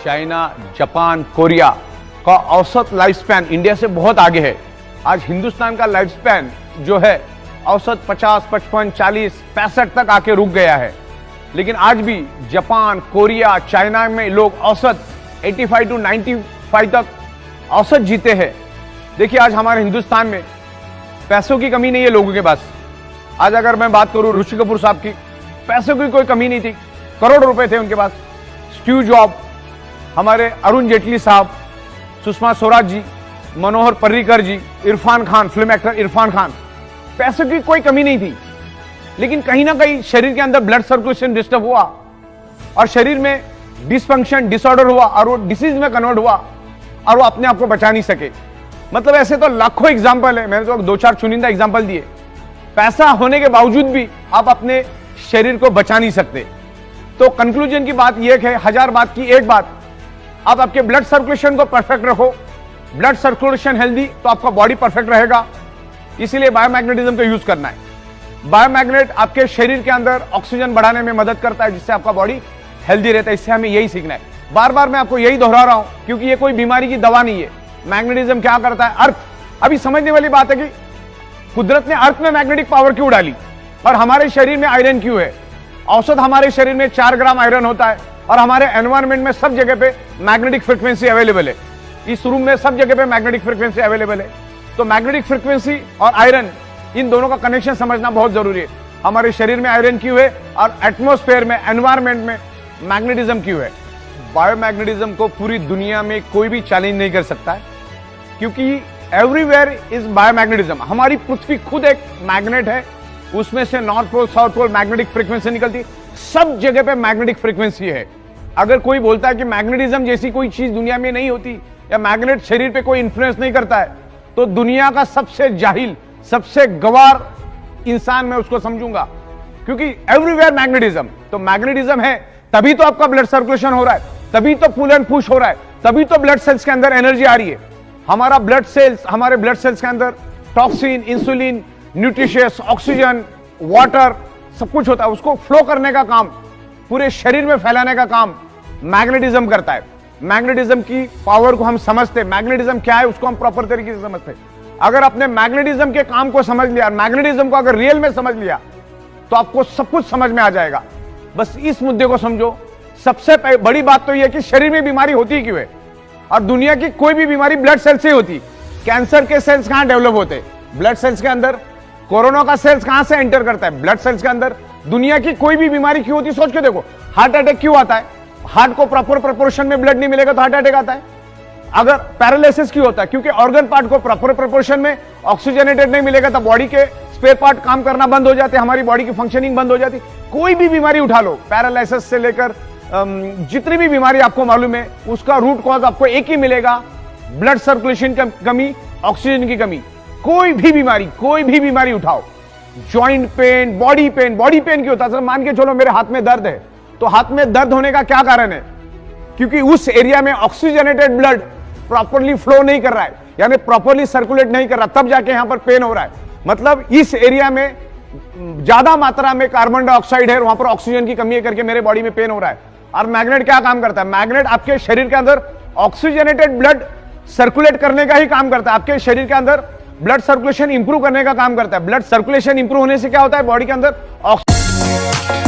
China, Japan, Korea का औसत life span India से बहुत आगे है। आज हिंदुस्तान का लाइफ स्पैन जो है औसत 50, 55, 40, 65 तक आके रुक गया है। लेकिन आज भी जापान, कोरिया, चाइना में लोग औसत 85 to 95 तक औसत जीते हैं। देखिए आज हमारे हिंदुस्तान में पैसों की कमी नहीं है लोगों के पास। आज अगर मैं बात करूं ऋषि कपूर साहब की, पैसों की कोई कमी नहीं थी, करोड़ रुपए थे उनके पास। स्टीव जॉब, हमारे अरुण जेटली साहब, सुषमा स्वराज जी, मनोहर पर्रिकर जी, इरफान खान, फिल्म एक्टर इरफान खान, पैसों की कोई कमी नहीं थी। लेकिन कहीं ना कहीं शरीर के अंदर ब्लड सर्कुलेशन डिस्टर्ब हुआ और शरीर में डिसफंक्शन, डिसऑर्डर हुआ और वो डिसीज में कन्वर्ट हुआ और वो अपने आप को बचा नहीं सके। मतलब ऐसे तो लाखों एग्जाम्पल है, मैंने तो 2-4 चुनिंदा एग्जाम्पल दिए। पैसा होने के बावजूद भी आप अपने शरीर को बचा नहीं सकते। तो कंक्लूजन की बात यह है, 1000 बात की एक बात, आप आपके ब्लड सर्कुलेशन को परफेक्ट रखो। ब्लड सर्कुलेशन हेल्दी तो आपका बॉडी परफेक्ट रहेगा। इसीलिए बायोमैग्नेटिज्म का यूज करना है। बायोमैग्नेट आपके शरीर के अंदर ऑक्सीजन बढ़ाने में मदद करता है, जिससे आपका बॉडी हेल्दी रहता है। इससे हमें यही सीखना है। बार बार मैं आपको यही दोहरा रहा हूं क्योंकि ये कोई बीमारी की दवा नहीं है। मैग्नेटिज्म क्या करता है? अर्थ, अभी समझने वाली बात है कि कुदरत ने अर्थ में मैग्नेटिक पावर क्यों डाली और हमारे शरीर में आयरन क्यों है। औसत हमारे शरीर में 4 ग्राम आयरन होता है और हमारे एनवायरमेंट में सब जगह पे मैग्नेटिक फ्रीक्वेंसी अवेलेबल है। इस रूम में सब जगह पे मैग्नेटिक फ्रीक्वेंसी अवेलेबल है। तो मैग्नेटिक फ्रीक्वेंसी और आयरन, इन दोनों का कनेक्शन समझना बहुत जरूरी है। हमारे शरीर में आयरन क्यों है और एटमॉस्फेयर में, एनवायरमेंट में मैग्नेटिज्म क्यों है। बायोमैग्नेटिज्म को पूरी दुनिया में कोई भी चैलेंज नहीं कर सकता है क्योंकि एवरीवेयर इज बायोमैग्नेटिज्म। हमारी पृथ्वी खुद एक मैग्नेट है, उसमें से north pole, south pole magnetic frequency निकलती, सब जगह पे मैग्नेटिक फ्रीक्वेंसी है। अगर कोई बोलता है कि मैग्नेटिज्म जैसी कोई चीज दुनिया में नहीं होती या मैग्नेट शरीर पे कोई इंफ्लुएंस नहीं करता है, तो दुनिया का सबसे जाहिल, सबसे गवार इंसान मैं उसको समझूंगा। क्योंकि एवरीवेयर मैग्नेटिज्म, तो मैग्नेटिज्म है तभी तो आपका ब्लड सर्कुलेशन हो रहा है, तभी तो पुल एंड पुश हो रहा है, तभी तो ब्लड सेल्स के अंदर एनर्जी आ रही है। हमारा ब्लड सेल्स, हमारे ब्लड सेल्स के अंदर toxin, insulin, nutritious, oxygen, water सब कुछ होता है। उसको फ्लो करने का काम, पूरे शरीर में फैलाने का काम मैग्नेटिज्म करता है। मैग्नेटिज्म की पावर को हम समझते, मैग्नेटिज्म क्या है उसको हम प्रॉपर तरीके से समझते। अगर आपने मैग्नेटिज्म के काम को समझ लिया, मैग्नेटिज्म को अगर रियल में समझ लिया, तो आपको सब कुछ समझ में आ जाएगा। बस इस मुद्दे को समझो। सबसे बड़ी बात तो यह है कि शरीर में बीमारी होती क्यों है, और दुनिया की कोई भी बीमारी ब्लड सेल से होती। कैंसर के सेल्स कहां डेवलप होते? ब्लड सेल्स के अंदर। कोरोना का सेल्स कहां से एंटर करता है? ब्लड सेल्स के अंदर। दुनिया की कोई भी बीमारी क्यों होती, सोच के देखो। हार्ट अटैक क्यों आता है? हार्ट को प्रॉपर प्रोपोर्शन में ब्लड नहीं मिलेगा तो हार्ट अटैक आता है। अगर पैरालिसिस क्यों होता है? क्योंकि ऑर्गन पार्ट को प्रॉपर प्रोपोर्शन में ऑक्सीजनेटेड नहीं मिलेगा तो बॉडी के स्पेयर पार्ट काम करना बंद हो जाते हैं, हमारी बॉडी की फंक्शनिंग बंद हो जाती। कोई भी बीमारी उठा लो, पैरालिसिस से लेकर जितनी भी बीमारी आपको मालूम है, उसका रूट कॉज आपको एक ही मिलेगा, ब्लड सर्कुलेशन की कमी, ऑक्सीजन की कमी। कोई भी बीमारी उठाओ, जॉइंट पेन, बॉडी पेन क्यों होता है? मान के चलो मेरे हाथ में दर्द है, तो हाथ में दर्द होने का क्या कारण है? क्योंकि उस एरिया में ऑक्सीजनेटेड ब्लड प्रॉपरली फ्लो नहीं कर रहा है, यानी प्रॉपरली सर्कुलेट नहीं कर रहा, तब जाके यहां पर पेन हो रहा है। मतलब इस एरिया में ज्यादा मात्रा में कार्बन डाइऑक्साइड है, वहां पर ऑक्सीजन की कमी है करके मेरे बॉडी में पेन हो रहा है। और मैग्नेट क्या काम करता है? मैग्नेट आपके शरीर के अंदर ऑक्सीजनेटेड ब्लड सर्कुलेट करने का ही काम करता है। आपके शरीर के अंदर ब्लड सर्कुलेशन इंप्रूव करने का काम करता है। ब्लड सर्कुलेशन इंप्रूव होने से क्या होता है? बॉडी के अंदर ऑक्सीजन